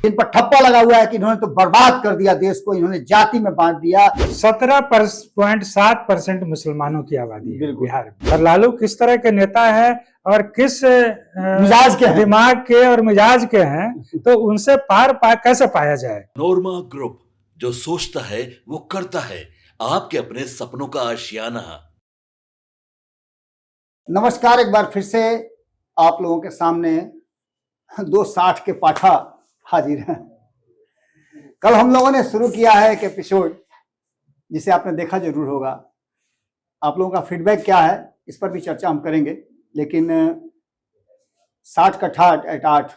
इन पर ठप्पा लगा हुआ है कि इन्होंने तो बर्बाद कर दिया देश को, इन्होंने जाति में बांट दिया। 17.7% मुसलमानों की आबादी है बिहार में। और लालू किस तरह के नेता है और किस मिजाज के दिमाग के और मिजाज के हैं, तो उनसे कैसे पाया जाए। नोरमा ग्रुप, जो सोचता है वो करता है, आपके अपने सपनों का आशियाना। नमस्कार, एक बार फिर से आप लोगों के सामने दो 60 के पाठा हाजिर हैं। कल हम लोगों ने शुरू किया है एक एपिसोड जिसे आपने देखा जरूर होगा। आप लोगों का फीडबैक क्या है इस पर भी चर्चा हम करेंगे, लेकिन 60 का ठाठ एट 8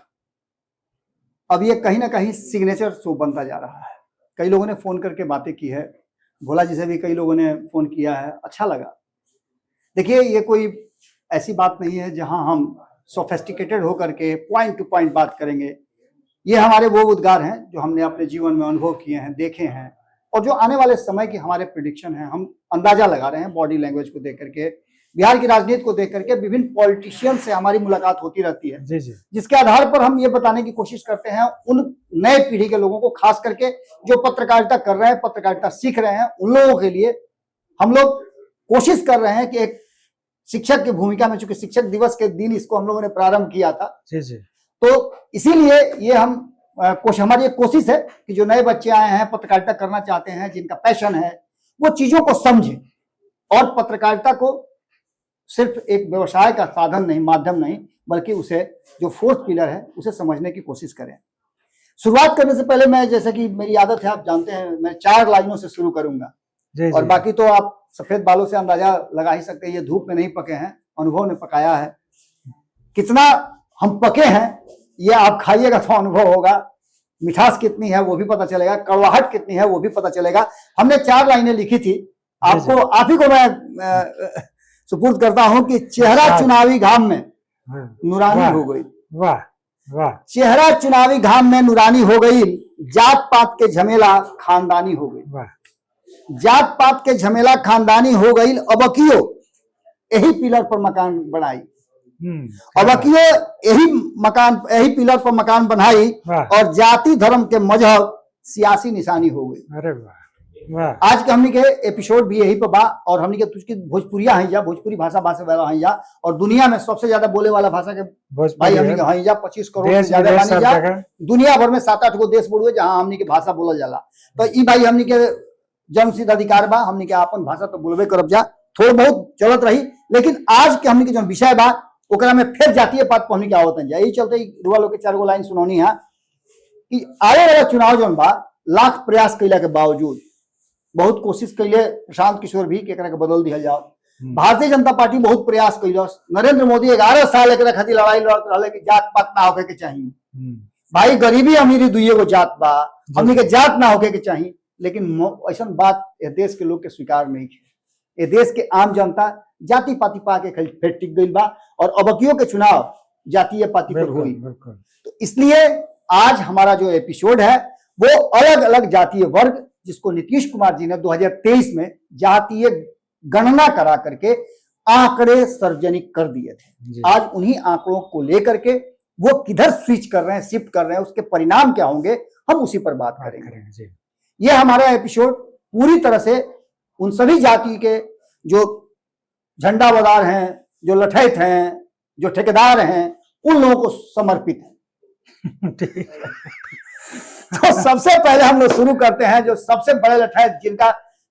अब ये कहीं ना कहीं सिग्नेचर शो बनता जा रहा है। कई लोगों ने फोन करके बातें की है, भोला जी से भी कई लोगों ने फोन किया है, अच्छा लगा। देखिए, ये कोई ऐसी बात नहीं है जहां हम सोफेस्टिकेटेड होकर के पॉइंट टू पॉइंट बात करेंगे। ये हमारे वो उद्गार हैं जो हमने अपने जीवन में अनुभव किए हैं, देखे हैं, और जो आने वाले समय की हमारे प्रेडिक्शन है। हम अंदाजा लगा रहे हैं बॉडी लैंग्वेज को देख करके, बिहार की राजनीति को देख करके। विभिन्न पॉलिटिशियन से हमारी मुलाकात होती रहती है, जिसके आधार पर हम ये बताने की कोशिश करते हैं उन नए पीढ़ी के लोगों को, खास करके जो पत्रकारिता कर रहे हैं, पत्रकारिता सीख रहे हैं, उन लोगों के लिए हम लोग कोशिश कर रहे हैं कि एक शिक्षक की भूमिका में, चूंकि शिक्षक दिवस के दिन इसको हम लोगों ने प्रारंभ किया था, तो इसीलिए ये हमारी एक कोशिश है कि जो नए बच्चे आए हैं, पत्रकारिता करना चाहते हैं, जिनका पैशन है, वो चीजों को समझें और पत्रकारिता को सिर्फ एक व्यवसाय का साधन नहीं, माध्यम नहीं, बल्कि उसे जो फोर्थ पिलर है उसे समझने की कोशिश करें। शुरुआत करने से पहले मैं, जैसे कि मेरी आदत है, आप जानते हैं, मैं 4 लाइनों से शुरू करूंगा और बाकी तो आप सफेद बालों से अंदाजा लगा ही सकते हैं। ये धूप में नहीं पके हैं, अनुभव ने पकाया है। कितना हम पके हैं ये आप खाइएगा तो अनुभव होगा। मिठास कितनी है वो भी पता चलेगा, कड़वाहट कितनी है वो भी पता चलेगा। हमने 4 लाइनें लिखी थी, आपको, आप ही को मैं सुपुर्द करता हूं कि चेहरा चुनावी घाम में नूरानी हो गई। वाह वाह। चेहरा चुनावी घाम में नूरानी हो गई, जात पात के झमेला खानदानी हो गई। वाह। जात पात के झमेला खानदानी हो गई, अबकियो यही पिलर पर मकान बनाई। अबकियो यही पिलर पर मकान बनाई और जाति धर्म के मजहब सियासी निशानी हो गई। अरे वाह। आज के हमनी के एपिसोड भी यही पर बा, और हमनी के तुझकी भोजपुरिया है जा, भोजपुरी भाषा वाला है जा, और दुनिया में सबसे ज्यादा बोले वाला भाषा के भाई हमनी के है जा। 25 करोड़ से ज्यादा मानी जा, दुनिया भर में 7-8 गो देश बोलुए जहां हमनी के भाषा बोलल जाला। तो ई भाई हमनी के जन्मसिद्ध अधिकार बा, हमनी के अपन भाषा तो बोलबे करब जा, थोड़ा बहुत चलत रही। लेकिन आज के हमनी के जो विषय बा ओकरा में फिर जातीय बात पर हमनी के आवत है। यही चलते रुआ लोग के 4 गो लाइन सुनौनी है कि आए वाला चुनाव जो बा, लाख प्रयास कैला के बावजूद, बहुत कोशिश कैले प्रशांत किशोर भी के बदल दिया जाओ। भारतीय जनता पार्टी बहुत प्रयास कैलस। नरेंद्र मोदी 11 साल एक खातिर लड़ाई लड़त रहे कि जात पात ना होके के चाहिए। भाई, गरीबी अमीरी दुइये गो जात बा, हमनी के जात ना होके के चाहिए। लेकिन ऐसा बात ये देश के लोग के स्वीकार नहीं है। ये देश के आम जनता जाति पाति पा के फिर टिक गई बा, और अबकियों के चुनाव जातीय पाति पर हुई। तो इसलिए आज हमारा जो एपिसोड है वो अलग अलग जातीय वर्ग, जिसको नीतीश कुमार जी ने 2023 में जातीय गणना करा करके आंकड़े सार्वजनिक कर दिए थे। आज उन्हीं आंकड़ों को लेकर के वो किधर स्विच कर रहे हैं, शिफ्ट कर रहे हैं, उसके परिणाम क्या होंगे, हम उसी पर बात करेंगे। ये हमारा एपिसोड पूरी तरह से उन सभी जाति के जो झंडावदार हैं, जो लठैत हैं, जो ठेकेदार हैं, उन लोगों को समर्पित है। तो सबसे पहले हम लोग शुरू करते हैं जो सबसे बड़े लठैत,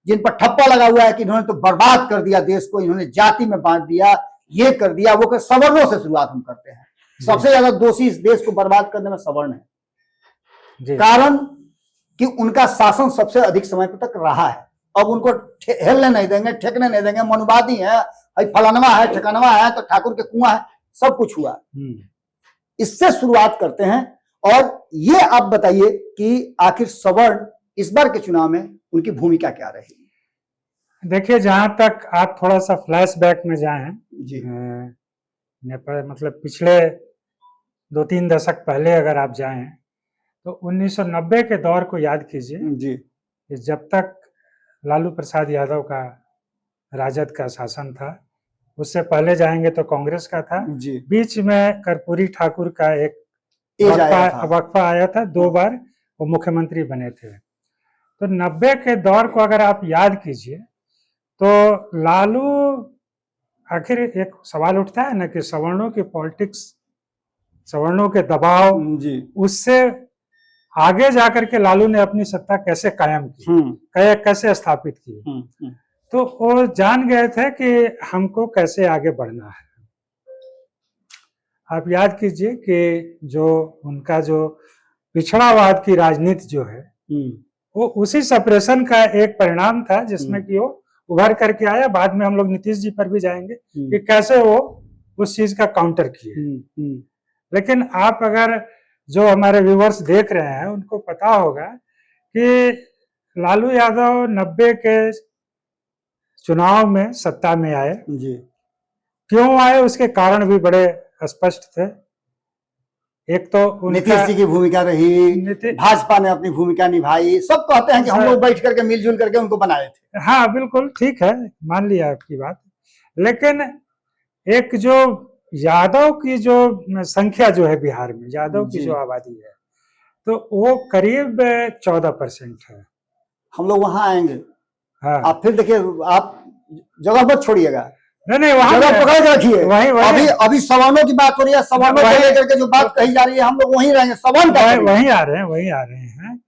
जिन पर ठप्पा लगा हुआ है कि इन्होंने तो बर्बाद कर दिया देश को, इन्होंने जाति में बांट दिया, ये कर दिया, वो कर। सवर्णों से शुरुआत हम करते हैं। सबसे ज्यादा दोषी इस देश को बर्बाद करने में सवर्ण है। कारण कि उनका शासन सबसे अधिक समय तक रहा है। अब उनको हिलने नहीं देंगे, ठेकने नहीं देंगे। मनुवादी है, फलानवा है, ठिकानवा है, तो ठाकुर के कुआं है, सब कुछ हुआ। इससे शुरुआत करते हैं, और ये आप बताइए कि आखिर सवर्ण इस बार के चुनाव में उनकी भूमिका क्या रहेगी। देखिए, जहां तक आप थोड़ा सा फ्लैशबैक में जाएं जी, मतलब पिछले 2-3 दशक पहले अगर आप जाएं तो 1990 के दौर को याद कीजिए जी। जब तक लालू प्रसाद यादव का राजद का शासन था, उससे पहले जाएंगे तो कांग्रेस का था। जी। बीच में कर्पूरी ठाकुर का एक एज आया था। वक्फा आया था, 2 बार वो मुख्यमंत्री बने थे। तो 90 के दौर को अगर आप याद कीजिए तो लालू, आखिर एक सवाल उठता है ना कि सवर्णों की पॉलिटिक्स, सवर्णों के दबाव, जी, उससे आगे जाकर के लालू ने अपनी सत्ता कैसे कायम की, कैसे स्थापित की। तो वो जान गए थे कि हमको कैसे आगे बढ़ना है। आप याद कीजिए कि जो उनका जो पिछड़ावाद की राजनीति जो है वो उसी सप्रेशन का एक परिणाम था, जिसमें कि वो उभर करके आया। बाद में हम लोग नीतीश जी पर भी जाएंगे कि कैसे वो उस चीज का काउंटर किए। लेकिन आप अगर जो हमारे व्यूवर्स देख रहे हैं उनको पता होगा कि लालू यादव 90 के चुनाव में सत्ता में आए जी। क्यों आए उसके कारण भी बड़े स्पष्ट थे। एक तो नीतीश जी की भूमिका रही, भाजपा ने अपनी भूमिका निभाई, सब कहते हैं कि हम लोग बैठ करके मिलजुल करके उनको बनाए थे। हाँ बिल्कुल ठीक है, मान लिया आपकी बात। लेकिन एक जो यादव की जो संख्या जो है बिहार में, यादव की जो आबादी है, तो वो करीब 14% है। हम लोग वहां आएंगे। हाँ। आप फिर देखिए, आप जगह मत छोड़िएगा, नहीं वहां जगह पकड़ के रखिए। वही अभी सवर्णों की बात हो रही है, सवर्णों को लेकर के जो बात कही जा रही है हम लोग वहीं रहेंगे, सवर्ण वहीं आ रहे हैं।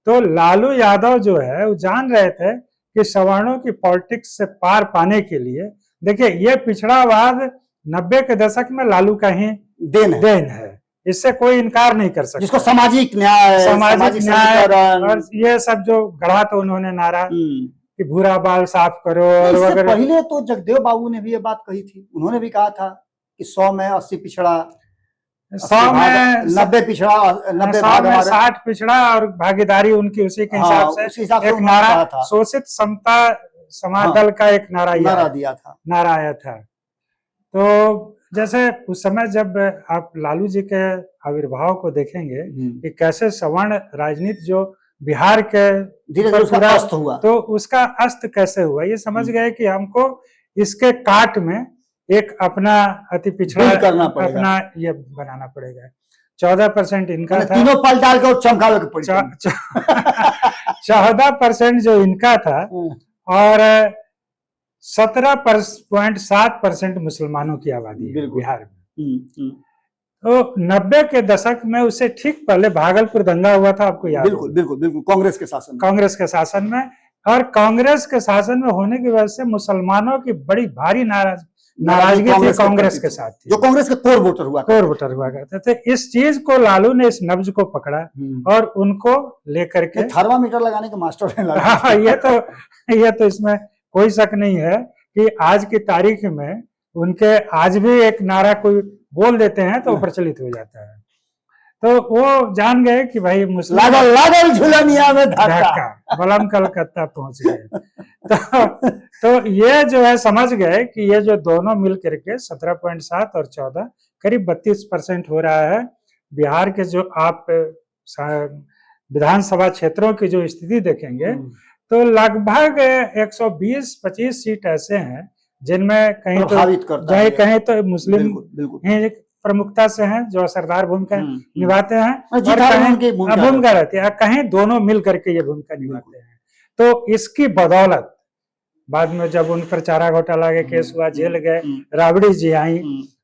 तो लालू यादव जो है वो जान रहे थे कि सवर्णों की पॉलिटिक्स से पार पाने के लिए, देखिए ये पिछड़ावाद 90 के दशक में लालू का ही देन है, इससे कोई इनकार नहीं कर सकता। जिसको सामाजिक न्याय, सामाजिक न्याय और ये सब जो गढ़ा तो उन्होंने नारा कि भूरा बाल साफ करो। और इससे पहले तो जगदेव बाबू ने भी ये बात कही थी, उन्होंने भी कहा था कि 100 में 80 पिछड़ा, 100 में 90 पिछड़ा, 90 100 में 60 पिछड़ा, और भागीदारी उनकी उसी के हिसाब से एक नारा था, शोषित समता समाज दल का एक नारा दिया था, नारा आया था। तो जैसे उस समय जब आप लालू जी के आविर्भाव को देखेंगे कि कैसे सवर्ण राजनीति जो बिहार के धीरे-धीरे अस्त हुआ, तो उसका अस्त कैसे हुआ, ये समझ गए कि हमको इसके काट में एक अपना अति पिछड़ा अपना ये बनाना पड़ेगा। 14% इनका था, तीनों पल डाल के चमकावे के पड़ेगा। 14% जो इनका था और 17.7% मुसलमानों की आबादी है बिहार में। तो 90 के दशक में उससे ठीक पहले भागलपुर दंगा हुआ था, आपको याद? बिल्कुल कांग्रेस के शासन में। और कांग्रेस के शासन में होने की वजह से मुसलमानों की बड़ी भारी नाराजगी थी कांग्रेस के साथ थी, जो कांग्रेस के कोर वोटर हुआ करते थे। इस चीज को लालू ने, इस नब्ज को पकड़ा और उनको लेकर के थर्मामीटर लगाने के मास्टर हैं। हाँ, ये तो इसमें कोई शक नहीं है कि आज की तारीख में उनके आज भी एक नारा कोई बोल देते हैं तो प्रचलित हो जाता है। तो वो जान गए कि भाई मुस्लिम लागल झुलनिया में धक्का, बलम कलकत्ता पहुंच गए। तो ये जो है समझ गए कि ये जो दोनों मिल करके 17.7 और 14 करीब 32% हो रहा है। बिहार के जो आप विधानसभा क्षेत्रों की जो स्थिति देखेंगे तो लगभग 120-25 सीट ऐसे हैं जिनमें कहीं तो मुस्लिम प्रमुखता से हैं, जो असरदार भूमिका निभाते हैं, और भूमिका रहती है, कहीं दोनों मिल करके ये भूमिका निभाते हैं। तो इसकी बदौलत बाद में जब उन पर चारा घोटाला के केस हुआ, जेल गए, राबड़ी जी आई,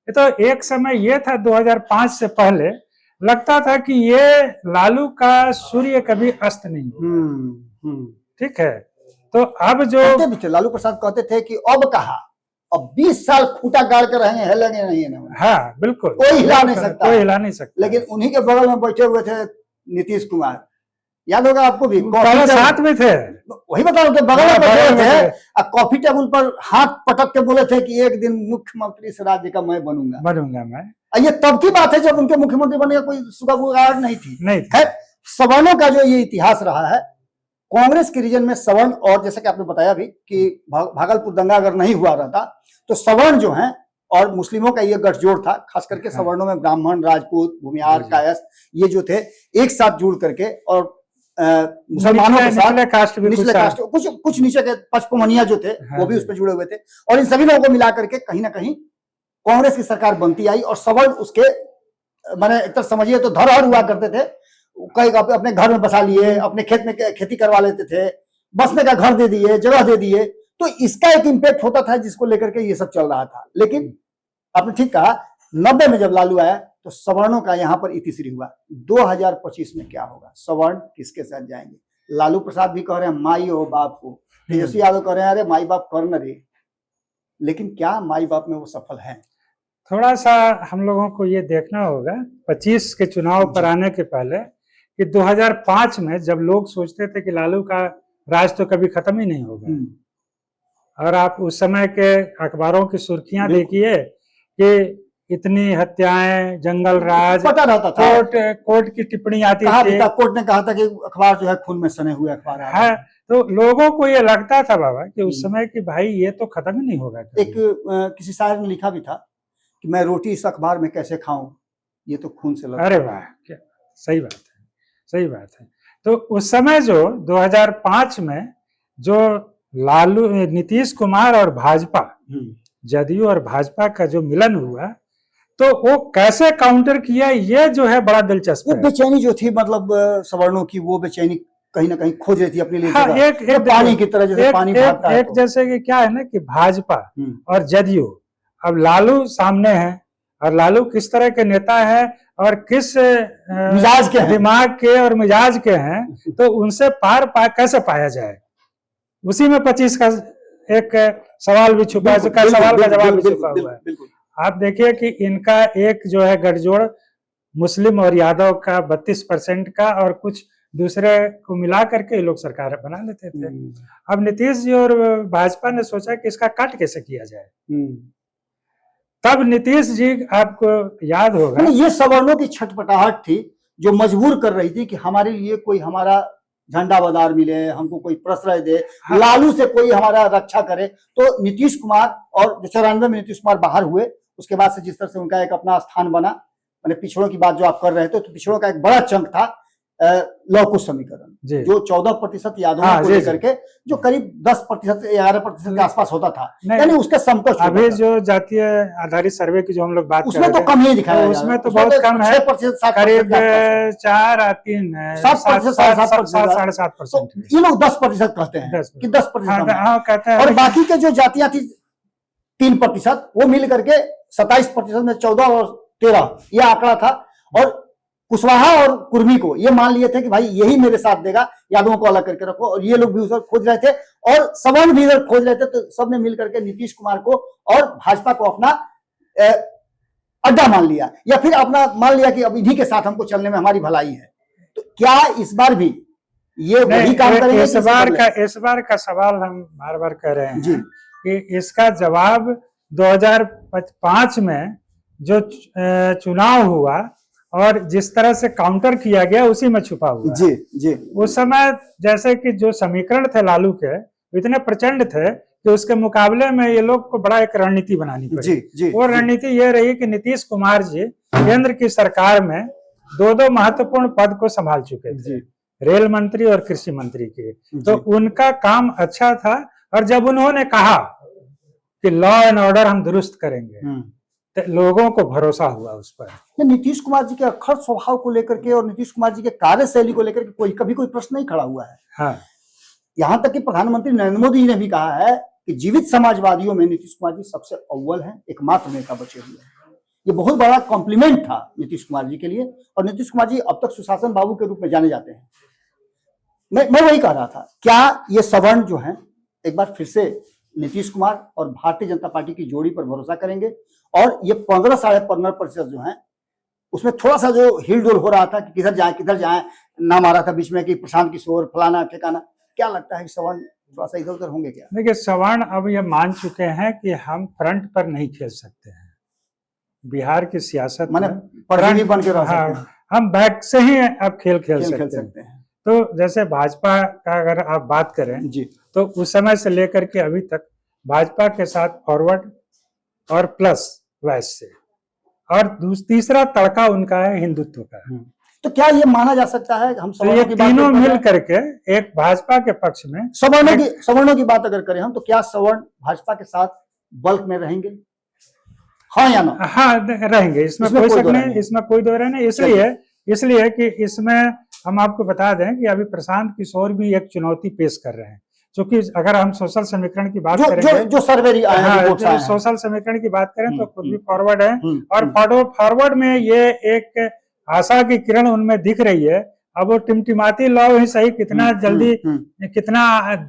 तो एक समय ये था 2005 से पहले लगता था कि ये लालू का सूर्य कभी अस्त नहीं। ठीक है, तो अब जो लालू प्रसाद कहते थे कि अब कहा, अब 20 साल खूंटा गाड़ कर रहेंगे, हिलेंगे नहीं है। हाँ बिल्कुल, कोई हिला नहीं सकता। लेकिन उन्हीं के बगल में बैठे हुए थे नीतीश कुमार, याद होगा आपको भी, साथ में थे, वही बताओ के बगल में बैठे हुए थे और कॉफी टेबल पर हाथ पटक के बोले थे कि एक दिन मुख्यमंत्री इस राज्य का मैं बनूंगा मैं। ये तब की बात है जब उनके मुख्यमंत्री बनने का कोई सुगबुगाहट नहीं थी। सवर्णों का जो ये इतिहास रहा है, कांग्रेस के रीजन में सवर्ण, और जैसा कि आपने बताया भी कि भागलपुर दंगा अगर नहीं हुआ रहता तो सवर्ण जो हैं और मुस्लिमों का ये गठजोड़ था, खास करके सवर्णों में ब्राह्मण, राजपूत, भूमिहार, कायस्थ, ये जो थे एक साथ जुड़ करके, और मुसलमानों के साथ निचले कास्ट कुछ नीचे के पचपमनिया जो थे वो भी उसमें जुड़े हुए थे, और इन सभी लोगों को मिला करके कहीं ना कहीं कांग्रेस की सरकार बनती आई और सवर्ण उसके माने एक तरह समझिए तो धरोहर हुआ करते थे, कई अपने घर में बसा लिए, अपने खेत में खेती करवा लेते थे, बसने का घर दे दिए, जगह दे दिए, तो इसका एक इम्पैक्ट होता था जिसको लेकर के ये सब चल रहा था। लेकिन आपने ठीक कहा, 90 में जब लालू आया तो सवर्णों का यहाँ पर इतिश्री हुआ। 2025 में क्या होगा, सवर्ण किसके साथ जाएंगे? लालू प्रसाद भी कह रहे हैं माई हो बाप हो, तेजस्वी यादव कह रहे हैं अरे माई बाप कर न रे, लेकिन क्या माई बाप में वो सफल हैं? थोड़ा सा हम लोगों को ये देखना होगा 25 के चुनाव पर आने के पहले कि 2005 में जब लोग सोचते थे कि लालू का राज तो कभी खत्म ही नहीं होगा, और आप उस समय के अखबारों की सुर्खियां देखिए कि इतनी हत्याएं, जंगल राज, पता रहता था, कोर्ट की टिप्पणी आती थी, कोर्ट ने कहा था कि अखबार जो है खून में सने हुए अखबार है, तो लोगों को ये लगता था बाबा कि उस समय कि भाई ये तो खत्म ही नहीं होगा। एक किसी शायर ने लिखा भी था कि मैं रोटी इस अखबार में कैसे खाऊं, ये तो खून से लगा। अरे वाह, क्या सही बात है, सही बात है। तो उस समय जो 2005 में जो लालू, नीतीश कुमार और भाजपा, जदयू और भाजपा का जो मिलन हुआ, तो वो कैसे काउंटर किया, ये जो है बड़ा दिलचस्प है। वो बेचैनी जो थी, मतलब सवर्णों की वो बेचैनी कहीं ना कहीं खोज रही थी अपने लिए। हाँ, एक पानी की तरह जैसे पानी भागता है। एक जैसे कि क्या है ना कि भाजपा और जदयू, अब लालू सामने है और लालू किस तरह के नेता है और किस मिजाज के दिमाग के और मिजाज के हैं, तो उनसे पार कैसे पाया जाए, उसी में 25 का एक सवाल भी छुपा, सवाल का जवाब भी छुपा हुआ है। आप देखिए कि इनका एक जो है गठजोड़ मुस्लिम और यादव का 32% का, और कुछ दूसरे को मिला करके लोग सरकार बना लेते थे। अब नीतीश जी और भाजपा ने सोचा कि इसका कट कैसे किया जाए, तब नीतीश जी, आपको याद होगा, ये सवर्णों की छटपटाहट थी जो मजबूर कर रही थी कि हमारे लिए कोई हमारा झंडा बदार मिले, हमको कोई प्रश्रय दे, हाँ। लालू से कोई हमारा रक्षा करे। तो नीतीश कुमार, और जो 94 में नीतीश कुमार बाहर हुए, उसके बाद से जिस तरह से उनका एक अपना स्थान बना, मैंने पिछड़ों की बात जो आप कर रहे थे, तो पिछड़ों का एक बड़ा चंक था लव कुश समीकरण, जो 14% यादवों को लेकर के, जो करीब 10% 11% के आसपास होता था, यानी उसके समकक्ष। अभी जो जातीय आधारित सर्वे की जो हम लोग बात उसमें तो कम ही दिखाया, उसमें तो बहुत कम है, करीब 4-3 है, 7%, 7.5%। ये लोग 10% कहते हैं कि 10% कहते हैं, और बाकी के जो जातियां थी 3%, वो मिल करके 27% में 14 और 13 ये आंकड़ा था। और कुशवाहा और कुर्मी को ये मान लिए थे कि भाई यही मेरे साथ देगा, यादवों को अलग करके रखो, और ये लोग भी उसे खोज रहे थे और सवर्ण भी इधर खोज रहे थे। तो सबने मिल करके नीतीश कुमार को और भाजपा को अपना अड्डा मान लिया, या फिर अपना मान लिया कि अब इन्हीं के साथ हमको चलने में हमारी भलाई है। तो क्या इस बार भी ये वही काम करेंगे? इस बार का सवाल हम बार बार कह रहे हैं जी, कि इसका जवाब 2005 में जो चुनाव हुआ और जिस तरह से काउंटर किया गया, उसी में छुपा हुआ जी जी। उस समय जैसे कि जो समीकरण थे लालू के इतने प्रचंड थे कि उसके मुकाबले में ये लोग को बड़ा एक रणनीति बनानी पड़ी। जी जी। वो रणनीति ये रही कि नीतीश कुमार जी केंद्र की सरकार में 2 महत्वपूर्ण पद को संभाल चुके थे, रेल मंत्री और कृषि मंत्री के, तो उनका काम अच्छा था। और जब उन्होंने कहा कि लॉ एंड ऑर्डर हम दुरुस्त करेंगे, तो लोगों को भरोसा हुआ उस पर। नीतीश कुमार जी के अखड़ स्वभाव को लेकर के और नीतीश कुमार जी के कार्यशैली को लेकर के कभी कोई प्रश्न नहीं खड़ा हुआ है। हाँ। यहाँ तक कि प्रधानमंत्री नरेंद्र मोदी जी ने भी कहा है कि जीवित समाजवादियों में नीतीश कुमार जी सबसे अव्वल हैं, एकमात्र नेता बचे हुए हैं। ये बहुत बड़ा कॉम्प्लीमेंट था नीतीश कुमार जी के लिए, और नीतीश कुमार जी अब तक सुशासन बाबू के रूप में जाने जाते हैं। मैं वही कह रहा था, क्या ये सवर्ण जो है एक बार फिर से नीतीश कुमार और भारतीय जनता पार्टी की जोड़ी पर भरोसा करेंगे? और ये 15-15.5% जो है, उसमें थोड़ा सा जो हिलडोल हो रहा था कि किधर जाए, नाम आ रहा था बीच में कि प्रशांत किशोर फलाना ठिकाना, क्या लगता है सवर्ण थोड़ा सा इधर उधर होंगे क्या? देखिए, सवर्ण अब ये मान चुके हैं कि हम फ्रंट पर नहीं खेल सकते हैं बिहार की सियासत में, परजीवी बन के रह सकते हैं, हम बैक से ही अब खेल सकते हैं। तो जैसे भाजपा का अगर आप बात करें जी, तो उस समय से लेकर के अभी तक भाजपा के साथ फॉरवर्ड और प्लस वैसे, और तीसरा तड़का उनका है हिंदुत्व का। तो क्या ये माना जा सकता है हम तो ये तीनों मिल करके एक भाजपा के पक्ष में सवर्णों की बात अगर करें हम, तो क्या सवर्ण भाजपा के साथ बल्क में रहेंगे? हाँ या ना? हाँ रहेंगे, इसमें कोई शक नहीं, इसमें कोई दो राय नहीं। इसलिए कि इसमें हम आपको बता दें कि अभी प्रशांत किशोर भी एक चुनौती पेश कर रहे हैं, क्योंकि अगर हम सोशल समीकरण की बात करेंगे, जो सर्वे हाँ, सोशल समीकरण की बात करें तो खुद भी फॉरवर्ड है, और फॉरवर्ड में ये एक आशा की किरण उनमें दिख रही है। अब वो टिमटिमाती लौ ही सही, कितना जल्दी कितना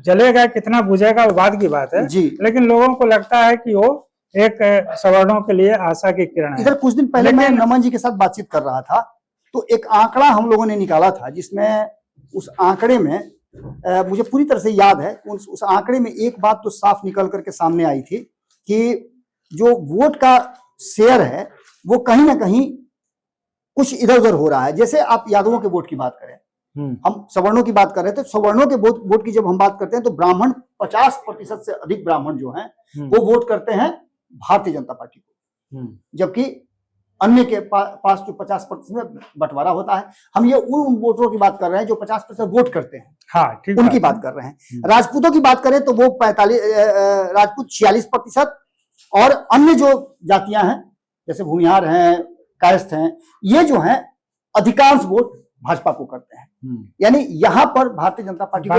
जलेगा कितना बुझेगा वो बात की बात है, लेकिन लोगों को लगता है कि वो एक सवर्णों के लिए आशा की किरण है। इधर कुछ दिन पहले मैं नमन जी के साथ बातचीत कर रहा था, तो एक आंकड़ा हम लोगों ने निकाला था, जिसमें उस आंकड़े में मुझे पूरी तरह से याद है, उस आंकड़े में एक बात तो साफ निकल करके सामने आई थी कि जो वोट का शेयर है वो कहीं ना कहीं कुछ इधर उधर हो रहा है। जैसे आप यादवों के वोट की बात करें, हम सवर्णों की बात कर रहे थे, सवर्णों के वोट की जब हम बात करते हैं तो ब्राह्मण 50% से अधिक ब्राह्मण जो हैं वो वोट करते हैं भारतीय जनता पार्टी को, जबकि अन्य के पास जो 50% में बंटवारा होता है। हम ये उन वोटरों की बात कर रहे हैं जो 50% वोट करते हैं, हाँ, उनकी बात कर रहे हैं। राजपूतों की बात करें तो वो 45, राजपूत 46%, और अन्य जो जातियां हैं जैसे भूमिहार हैं, कायस्थ हैं, ये जो हैं अधिकांश वोट भाजपा को करते हैं। यानी यहाँ पर भारतीय जनता पार्टी को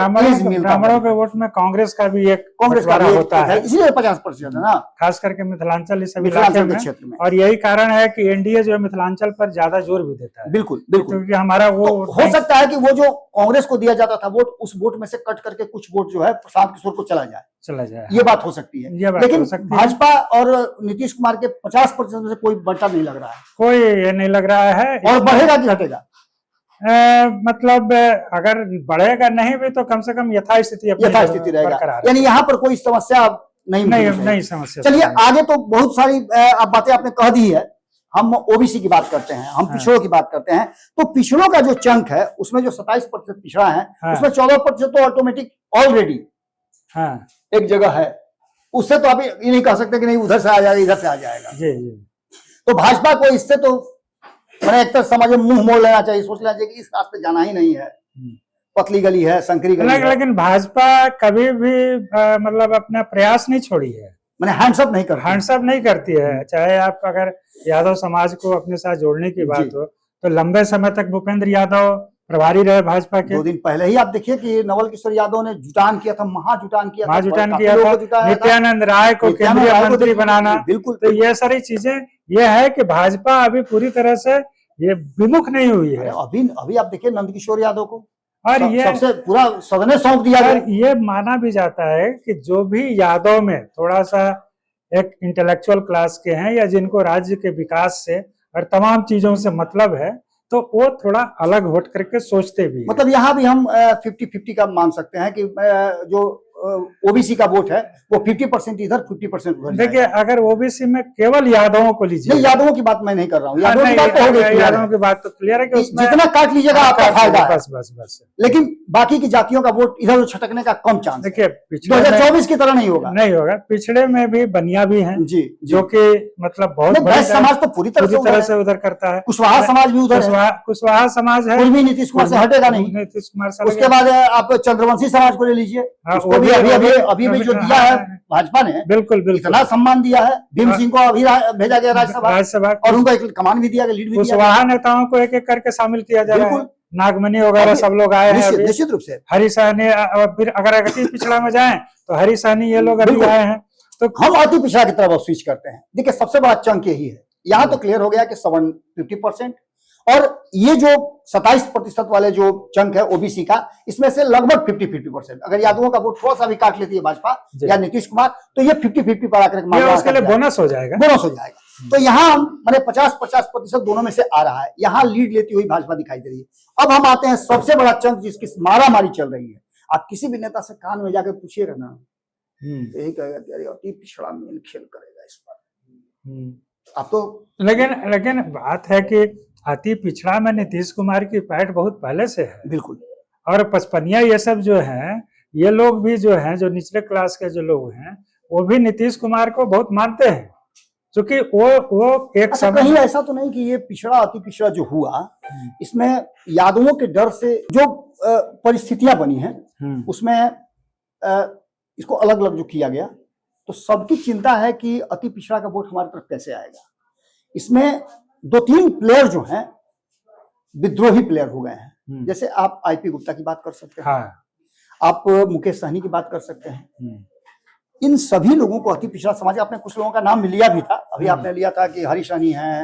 ब्राह्मणों के वोट में कांग्रेस का भी एक होता है, इसलिए 50% है ना, खास करके मिथिलांचल क्षेत्र में। और यही कारण है कि एनडीए जो है मिथिलांचल पर ज्यादा जोर भी देता है। बिल्कुल बिल्कुल, क्योंकि हमारा वो हो सकता है कि वो जो कांग्रेस को दिया जाता था वोट, उस वोट में से कट करके कुछ वोट जो है प्रशांत किशोर को चला जाए, ये बात हो सकती है। लेकिन भाजपा और नीतीश कुमार के 50% से कोई बंटा नहीं लग रहा है, कोई ये नहीं लग रहा है। और बढ़ेगा कि घटेगा? मतलब अगर बढ़ेगा नहीं भी तो कम से कम यथास्थिति रहेगा, यानी यहाँ पर कोई समस्या नहीं समस्या। चलिए आगे, तो बहुत सारी बातें आपने कह दी है। हम ओबीसी की बात करते हैं, हम पिछड़ों की बात करते हैं, तो पिछड़ों का जो चंक है उसमें जो 27% पिछड़ा है, उसमें 14% तो ऑटोमेटिक ऑलरेडी एक जगह है, उससे तो आप ये नहीं कह सकते कि नहीं उधर से आ जाएगा इधर से आ जाएगा। तो भाजपा को इससे तो मैंने एक तरह समझे मुंह मोड़ लेना चाहिए, सोच लेना चाहिए कि इस रास्ते जाना ही नहीं है, पतली गली है, संकरी गली है। लेकिन भाजपा कभी भी मतलब अपना प्रयास नहीं छोड़ी है, मैंने हैंड्सअप नहीं करती है। चाहे आप अगर यादव समाज को अपने साथ जोड़ने की बात हो तो लंबे समय तक भूपेंद्र यादव प्रभारी रहे भाजपा के। 2 दिन पहले ही आप देखिए कि नवल किशोर यादव ने जुटान किया था, महाजुटान किया था, नित्यानंद राय को केंद्रीय मंत्री बनाना। बिल्कुल, तो ये सारी चीजें ये है कि भाजपा अभी पूरी तरह से ये विमुख नहीं हुई है। अभी आप देखिए नंदकिशोर यादव को, और ये सबसे पूरा सदने सौंप दिया गया। ये माना भी जाता है कि जो भी यादव में थोड़ा सा एक इंटेलेक्चुअल क्लास के हैं या जिनको राज्य के विकास से और तमाम चीजों से मतलब है, तो वो थोड़ा अलग हट करके सोचते भी। मतलब यहाँ भी हम 50-50 का मान सकते हैं कि जो ओबीसी का वोट है वो 50% इधर 50% उधर। देखिए अगर ओबीसी में केवल यादवों को लीजिए, नहीं यादवों की बात मैं नहीं कर रहा हूँ, यादवों की बात तो हो गई, यादवों की बात तो क्लियर है कि उसमें जितना काट लीजिएगा आपका फायदा है, बस। लेकिन बाकी की जातियों का वोट इधर उधर छटकने का कम चांस। देखिए 2024 की तरह नहीं होगा। पिछड़े में भी बनिया भी हैं जी, जो कि मतलब बहुत समाज तो पूरी तरह से उधर करता है। कुशवाहा समाज भी उधर है, कुशवाहा समाज है, नीतीश कुमार से हटेगा नहीं। नीतीश कुमार से उसके बाद आप चंद्रवंशी समाज को ले लीजिए, उसको भी अभी भी जो दिया है भाजपा ने, बिल्कुल इतना सम्मान दिया है। भीम सिंह को अभी भेजा गया राज्यसभा, और उनको एक कमान भी दिया गया, लीड भी दिया। कुशवाहा नेताओं को एक एक करके शामिल किया जा रहा है, नागमणि वगैरह सब लोग आए हैं निश्चित रूप से। हरी सहनी, फिर अगर अति पिछड़ा में जाएं तो हरी सहनी ये लोग अभी आए हैं। तो हम अति पिछड़ा की तरफ स्विच करते हैं। देखिए सबसे बड़ा चंक यही है, यहाँ तो क्लियर हो गया कि 50%, और ये जो 27% वाले जो चंक है ओबीसी का, इसमें से लगभग 50-50%। अगर यादवों का वोट थोड़ा सा भी काट लेती है भाजपा या नीतीश कुमार, तो ये 50-50 पर आकर उसके लिए बोनस हो जाएगा। तो यहाँ मैंने 50-50% दोनों में से आ रहा है, यहाँ लीड लेती हुई भाजपा दिखाई दे रही है। अब हम आते हैं सबसे बड़ा चंक जिसकी मारामारी चल रही है। आप किसी भी नेता से कान में जाकर पूछिएगा ना, तो यही कहेगा कि अरे अति पिछड़ा मेन खेल करेगा इस बार। आप तो लेकिन बात है कि अति पिछड़ा में नीतीश कुमार की पैठ बहुत पहले से है, बिल्कुल। और पचपनिया ये सब जो हैं, ये लोग भी जो हैं, जो निचले क्लास के जो लोग हैं, वो भी नीतीश कुमार को बहुत मानते हैं, क्योंकि वो एक समय कहीं ऐसा तो नहीं कि ये पिछड़ा अति पिछड़ा जो हुआ, इसमें यादवों के डर से जो परिस्थितियां बनी हैं, उसमें इसको अलग अलग जो किया गया, तो सबकी चिंता है कि अति पिछड़ा का वोट हमारी तरफ कैसे आएगा। इसमें 2-3 प्लेयर जो हैं विद्रोही प्लेयर हो गए हैं। जैसे आप आईपी गुप्ता की बात कर सकते हैं, हाँ। आप मुकेश सहनी की बात कर सकते हैं। इन सभी लोगों को अति पिछड़ा समाज, आपने कुछ लोगों का नाम लिया भी था, अभी आपने लिया था कि हरीश सहनी है,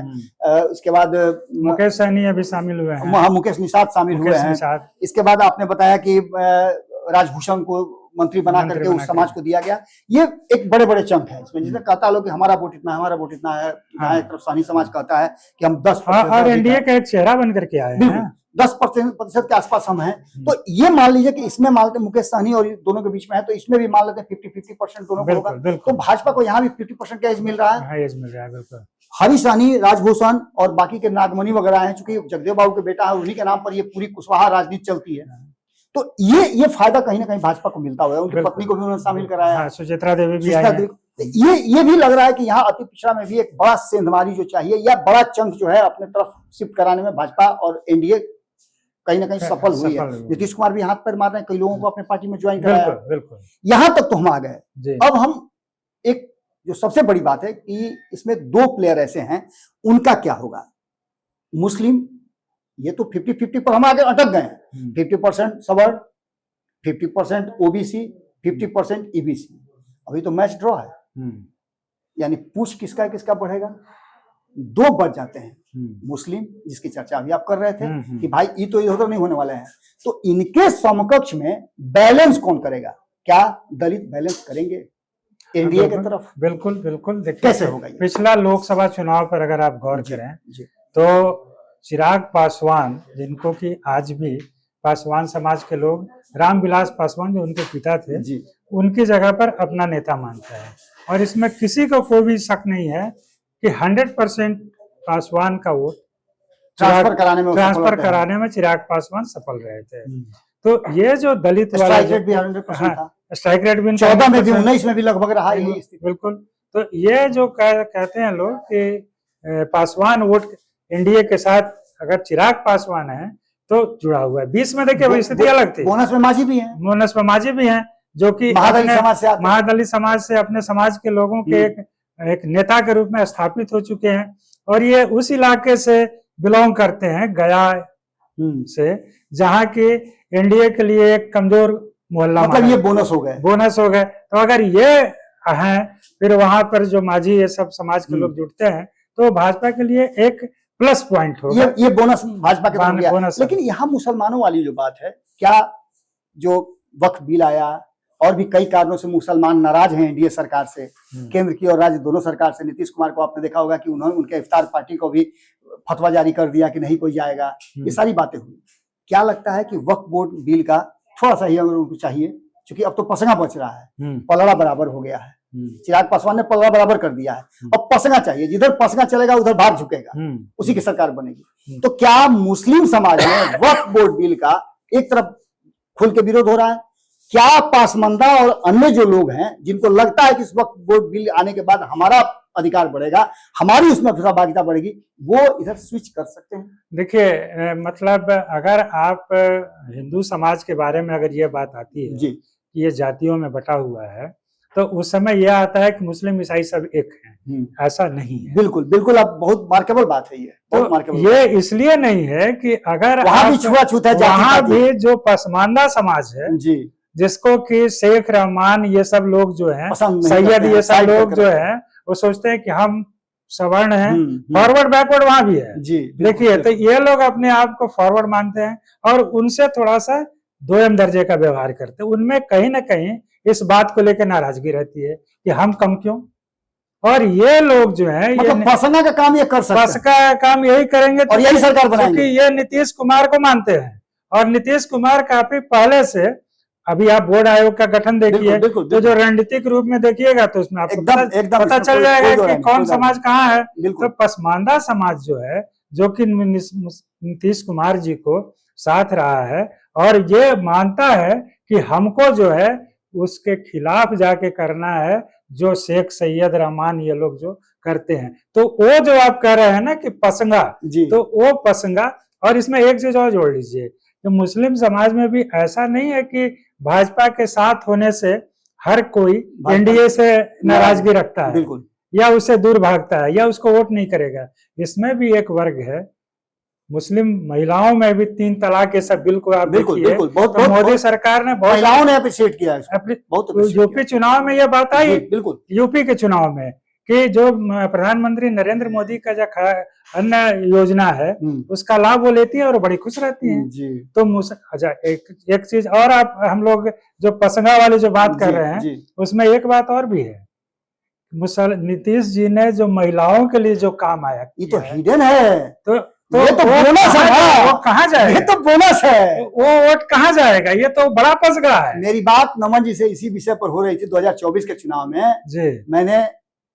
इसके बाद मुकेश सहनी अभी शामिल हुए हैं, मुकेश निषाद शामिल हुए हैं। इसके बाद आपने बताया कि राजभूषण को मंत्री बना करके उस समाज को दिया गया। ये एक बड़े बड़े चंक है इसमें, जिसमें कहता है लोग कि हमारा वोट इतना है, हमारा वोट इतना है। यहाँ एक तरफ सहनी समाज कहता है कि हम 10% और एनडीए का एक चेहरा बन करके आए हैं, 10% के आसपास हम हैं। तो ये मान लीजिए कि इसमें मान लेते मुकेश सहनी और दोनों के बीच में है, तो इसमें भी मान लेते 50-50% दोनों को होगा। तो भाजपा को यहाँ भी 50% का एज मिल रहा है। बिल्कुल। हरीश सहनी, राजभूषण और बाकी के नागमणि वगैरह हैं, चूंकि जगदेव बाबू के बेटा है, उन्हीं के नाम पर ये पूरी कुशवाहा राजनीति चलती है। तो ये फायदा कहीं ना कहीं भाजपा को मिलता हुआ है। उनकी पत्नी को भी उन्होंने शामिल कराया, सुचित्रा देवी भी आई है। ये भी लग रहा है कि यहाँ अति पिछड़ा में भी एक बड़ा सेंधमारी जो चाहिए या बड़ा चंक जो है अपने तरफ शिफ्ट कराने में भाजपा और एनडीए कहीं ना कहीं सफल हुई है। नीतीश कुमार भी हाथ पैर मार रहे हैं, कई लोगों को अपने पार्टी में ज्वाइन कराया। यहां तक तो हम आ गए। अब हम एक जो सबसे बड़ी बात है कि इसमें 2 प्लेयर ऐसे हैं, उनका क्या होगा। मुस्लिम, ये तो 50-50 पर हम आगे अटक गए हैं। 50% सवर्ण, 50% ओबीसी, 50% ईबीसी। अभी तो मैच ड्रॉ है, यानी पूछ किसका किसका बढ़ेगा, 2 बढ़ जाते हैं। मुस्लिम, जिसकी चर्चा अभी आप कर रहे थे कि भाई ये तो इधर नहीं होने वाले हैं, तो इनके समकक्ष में बैलेंस कौन करेगा। क्या दलित बैलेंस करेंगे एनडीए की तरफ? बिल्कुल बिल्कुल। कैसे होगा? पिछला लोकसभा चुनाव पर अगर आप गौर करें तो चिराग पासवान, जिनको कि आज भी पासवान समाज के लोग रामविलास पासवान जो उनके पिता थे उनकी जगह पर अपना नेता मानता है। और इसमें किसी को कोई भी शक नहीं है कि 100% पासवान का वोट ट्रांसफर कराने में चिराग पासवान सफल रहे थे। तो ये जो दलित वाला स्ट्राइक रेट भी 100% था, स्ट्राइक रेट भी 14 में भी 19 में भी लगभग रहा है। बिल्कुल। तो ये जो कहते हैं लोग कि पासवान वोट एनडीए के साथ अगर चिराग पासवान है तो जुड़ा हुआ है। 20 में देखिए स्थिति अलग थी। बोनस में मांझी भी है, बोनस में मांझी भी हैं, जो कि महादलित समाज से अपने समाज के लोगों के एक नेता के रूप में स्थापित हो चुके हैं। और ये उस इलाके से बिलोंग करते हैं, गया से, जहाँ की एनडीए के लिए एक कमजोर मोहल्ला, मतलब ये बोनस हो गए। तो अगर ये हैं, फिर वहां पर जो माझी ये सब समाज के लोग जुटते हैं, तो भाजपा के लिए एक प्लस पॉइंट होगा। ये बोनस भाजपा के तरफ गया। लेकिन यहाँ मुसलमानों वाली जो बात है, क्या जो वक्फ बिल आया और भी कई कारणों से मुसलमान नाराज हैं एनडीए सरकार से, केंद्र की और राज्य दोनों सरकार से। नीतीश कुमार को आपने देखा होगा कि उन्होंने उनके इफ्तार पार्टी को भी फतवा जारी कर दिया कि नहीं कोई जाएगा। ये सारी बातें हुई। क्या लगता है कि वक्फ बोर्ड बिल का थोड़ा सा ही अगर उनको चाहिए, क्योंकि अब तो पसंगा बच रहा है, पलड़ा बराबर हो गया है। चिराग पासवान ने पलड़ा बराबर कर दिया है, अब पसंगा चाहिए, जिधर पसंगा चलेगा उधर भाग झुकेगा, उसी की सरकार बनेगी। तो क्या मुस्लिम समाज में वक्फ बोर्ड बिल का एक तरफ खुल के विरोध हो रहा है? क्या पासमंदा और अन्य जो लोग हैं जिनको लगता है कि इस वक्फ बोर्ड बिल आने के बाद हमारा अधिकार बढ़ेगा, हमारी उसमें सहभागिता बढ़ेगी, वो इधर स्विच कर सकते हैं? देखिए, मतलब अगर आप हिंदू समाज के बारे में अगर ये बात आती है कि ये जातियों में बटा हुआ है, तो उस समय यह आता है कि मुस्लिम ईसाई सब एक हैं। ऐसा नहीं है। बिल्कुल बिल्कुल, अब बहुत मार्केबल बात है ये। तो ये इसलिए नहीं है कि अगर वहां भी छुआछूत है, वहां भी जो पसमानदा समाज है जिसको कि शेख रहमान ये सब लोग जो हैं, सैयद ये सब लोग जो हैं, वो सोचते हैं कि हम सवर्ण हैं, फॉरवर्ड बैकवर्ड वहां भी है। देखिए, तो ये लोग अपने आप को फॉरवर्ड मानते हैं और उनसे थोड़ा सा दोयम दर्जे का व्यवहार करते हैं। उनमें कहीं ना कहीं इस बात को लेकर नाराजगी रहती है कि हम कम क्यों। और ये लोग जो है मतलब पसंगा का काम ये कर सकते हैं, का काम यही करेंगे और यही सरकार बनाएंगे। क्योंकि ये नीतीश कुमार को मानते हैं और नीतीश कुमार काफी पहले से, अभी आप बोर्ड आयोग का गठन देखिए, तो जो रणनीतिक रूप में देखिएगा तो उसमें आपको पता चल जाएगा कि कौन समाज कहाँ है। तो पसमानदा समाज जो है, जो कि नीतीश कुमार जी को साथ रहा है और ये मानता है कि हमको जो है उसके खिलाफ जाके करना है जो शेख सैयद रहमान ये लोग जो करते हैं। तो वो जो आप कह रहे हैं ना कि पसंगा, तो वो पसंगा। और इसमें एक चीज और जोड़ लीजिए कि मुस्लिम समाज में भी ऐसा नहीं है कि भाजपा के साथ होने से हर कोई एनडीए से नाराजगी रखता है, बिल्कुल, या उससे दूर भागता है, या उसको वोट नहीं करेगा। इसमें भी एक वर्ग है, मुस्लिम महिलाओं में भी 3 तलाक के सब बिल को आप देखिए, तो मोदी सरकार ने बहुत महिलाओं ने अप्रिशिएट किया है। यूपी चुनाव में यह बात आई, बिल्कुल यूपी के चुनाव में, कि जो प्रधानमंत्री नरेंद्र मोदी का जो अन्य योजना है उसका लाभ वो लेती है और बड़ी खुश रहती है जी। तो अच्छा एक चीज और, आप हम लोग जो पसंगा वाली जो बात कर रहे हैं उसमें एक बात और भी है, नीतीश जी ने जो महिलाओं के लिए जो काम आया, ये तो हिडन है, तो ये तो बोनस है, वो कहाँ जाएगा? ये तो बोनस है, वो वोट कहाँ जाएगा? ये तो बड़ा पसगा है। मेरी बात नमन जी से इसी विषय पर हो रही थी 2024 के चुनाव में जी। मैंने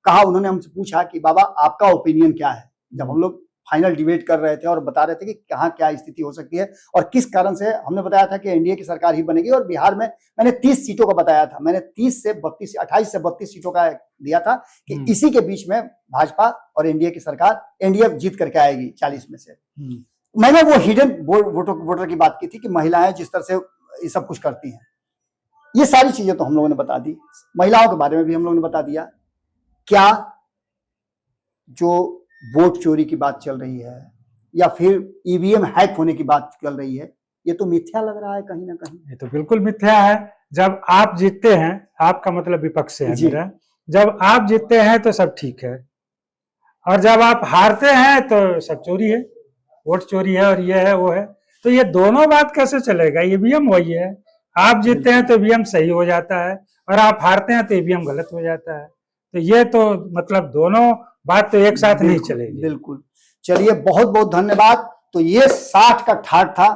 कहा, उन्होंने हमसे पूछा कि बाबा आपका ओपिनियन क्या है, जब हम लोग फाइनल डिबेट कर रहे थे और बता रहे थे कि कहाँ क्या स्थिति हो सकती है और किस कारण से। हमने बताया था कि एनडीए की सरकार ही बनेगी और बिहार में मैंने 30 सीटों का बताया था, मैंने 30 से 32 28 से 32 सीटों का दिया था कि इसी के बीच में भाजपा और एनडीए की सरकार, एनडीए जीत करके आएगी 40 में से। मैंने वो हिडन वोटर की बात की थी कि महिलाएं जिस तरह से ये सब कुछ करती हैं, ये सारी चीजें तो हम लोगों ने बता दी। महिलाओं के बारे में भी हम लोगों ने बता दिया। क्या जो वोट चोरी की बात चल रही है या फिर ईवीएम हैक होने की बात चल रही है, ये तो मिथ्या लग रहा है कहीं ना कहीं। ये तो बिल्कुल मिथ्या है। जब आप जीतते हैं, आपका मतलब विपक्ष से है मेरा, जब आप जीतते हैं तो सब ठीक है, और जब आप हारते हैं तो सब चोरी है, वोट चोरी है और ये है वो है। तो ये दोनों बात कैसे चलेगा? ईवीएम वही है, आप जीतते हैं तो ईवीएम सही हो जाता है और आप हारते हैं तो ईवीएम गलत हो जाता है। तो ये तो मतलब दोनों बात तो एक साथ नहीं चलेगी। बिल्कुल। चलिए, बहुत बहुत धन्यवाद। तो ये 60 का ठाठ था।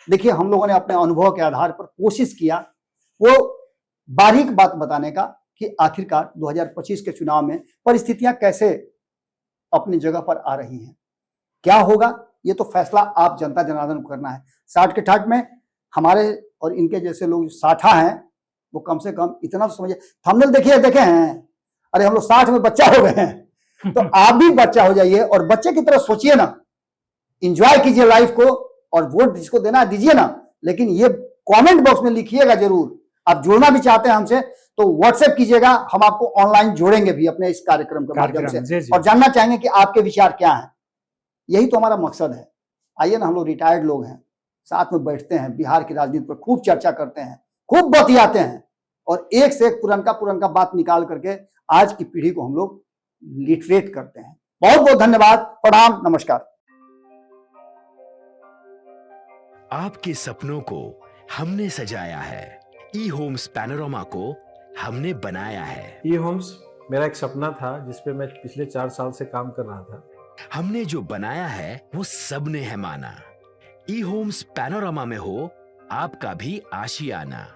देखिए, हम लोगों ने अपने अनुभव के आधार पर कोशिश किया वो बारीक बात बताने का कि आखिरकार 2025 के चुनाव में परिस्थितियां कैसे अपनी जगह पर आ रही हैं, क्या होगा, ये तो फैसला आप जनता जनार्दन को करना है। 60 के ठाठ में हमारे और इनके जैसे लोग साठा हैं, वो कम से कम इतना तो समझे। थंबनेल देखे हैं, अरे हम लोग 60 में बच्चा हो गए हैं, तो आप भी बच्चा हो जाइए और बच्चे की तरह सोचिए ना, एंजॉय कीजिए लाइफ को और वोट जिसको देना दीजिए ना। लेकिन ये कमेंट बॉक्स में लिखिएगा जरूर। आप जुड़ना भी चाहते हैं हमसे तो व्हाट्सएप कीजिएगा, हम आपको ऑनलाइन जोड़ेंगे भी अपने इस कार्यक्रम के माध्यम से और जानना चाहेंगे कि आपके विचार क्या हैं। यही तो हमारा मकसद है। आइए ना, हम लोग रिटायर्ड लोग हैं, साथ में बैठते हैं, बिहार की राजनीति पर खूब चर्चा करते हैं, खूब बतियाते हैं और एक से एक पुरनका बात निकाल करके आज की पीढ़ी को हम लोग लिटरेट करते हैं। बहुत बहुत धन्यवाद। प्रणाम, नमस्कार। आपके सपनों को हमने सजाया है, ई होम्स पैनोरामा को हमने बनाया है। ई होम्स मेरा एक सपना था जिसपे मैं पिछले 4 साल से काम कर रहा था। हमने जो बनाया है वो सबने है माना। ई होम्स पैनोरामा में हो आपका भी आशियाना।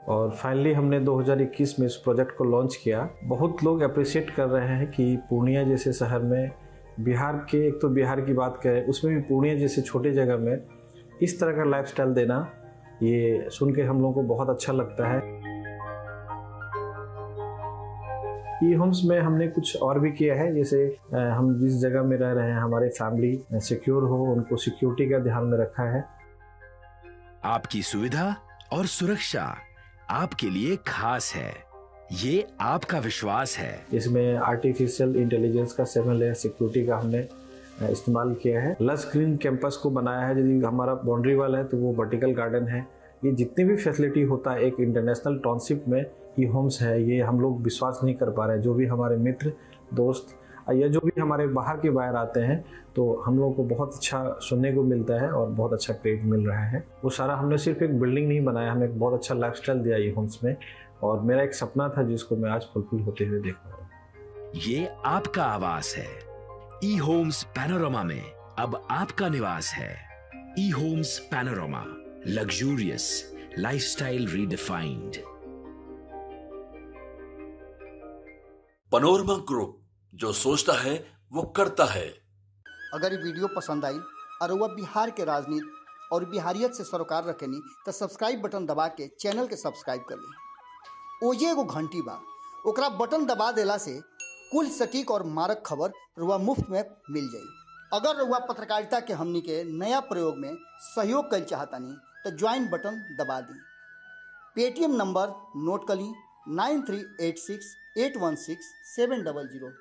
और फाइनली हमने 2021 में इस प्रोजेक्ट को लॉन्च किया। बहुत लोग अप्रिशिएट कर रहे हैं कि पूर्णिया जैसे शहर में, बिहार के, एक तो बिहार की बात करें उसमें भी पूर्णिया जैसे छोटे जगह में इस तरह का लाइफस्टाइल देना, ये सुन के हम लोगों को बहुत अच्छा लगता है। ई होम्स में हमने कुछ और भी किया है, जैसे हम जिस जगह में रह रहे हैं हमारे फैमिली सिक्योर हो, उनको सिक्योरिटी का ध्यान में रखा है। आपकी सुविधा और सुरक्षा आपके लिए खास है, ये आपका विश्वास है। इसमें आर्टिफिशियल इंटेलिजेंस का 7 लेयर सिक्योरिटी का हमने इस्तेमाल किया है। लश ग्रीन कैंपस को बनाया है। यदि हमारा बाउंड्री वाल है तो वो वर्टिकल गार्डन है। ये जितनी भी फैसिलिटी होता है एक इंटरनेशनल टाउनशिप में, ई होम्स है, ये हम लोग विश्वास नहीं कर पा रहे हैं। जो भी हमारे मित्र दोस्त या जो भी हमारे बाहर के बाहर आते हैं तो हम लोगों को बहुत अच्छा सुनने को मिलता है और बहुत अच्छा क्रेडिट मिल रहा है। वो सारा हमने सिर्फ एक बिल्डिंग नहीं बनाया, हमें एक बहुत अच्छा लाइफस्टाइल दिया ई होम्स में, और मेरा एक सपना था जिसको मैं आज फुलफिल होते हुए देख रहा हूँ। ये आपका आवास है। ई होम्स पैनोरामा में अब आपका निवास है। E homes Panorama, luxurious lifestyle redefined. Panorama group, जो सोचता है वो करता है। अगर ये वीडियो पसंद आई और वह बिहार के राजनीति और बिहारियत से सरोकार रखेनी तो सब्सक्राइब बटन दबा के चैनल के सब्सक्राइब कर ली। ओजे एगो घंटी बा, ओकरा बटन दबा देला से कुल सटीक और मारक खबर रुआ मुफ्त में मिल जाई। अगर रुआ पत्रकारिता के हमनी के नया प्रयोग में सहयोग कर चाहतानी तो ज्वाइन बटन दबा दी। पेटीएम नंबर नोट कर ली 9386 816 700।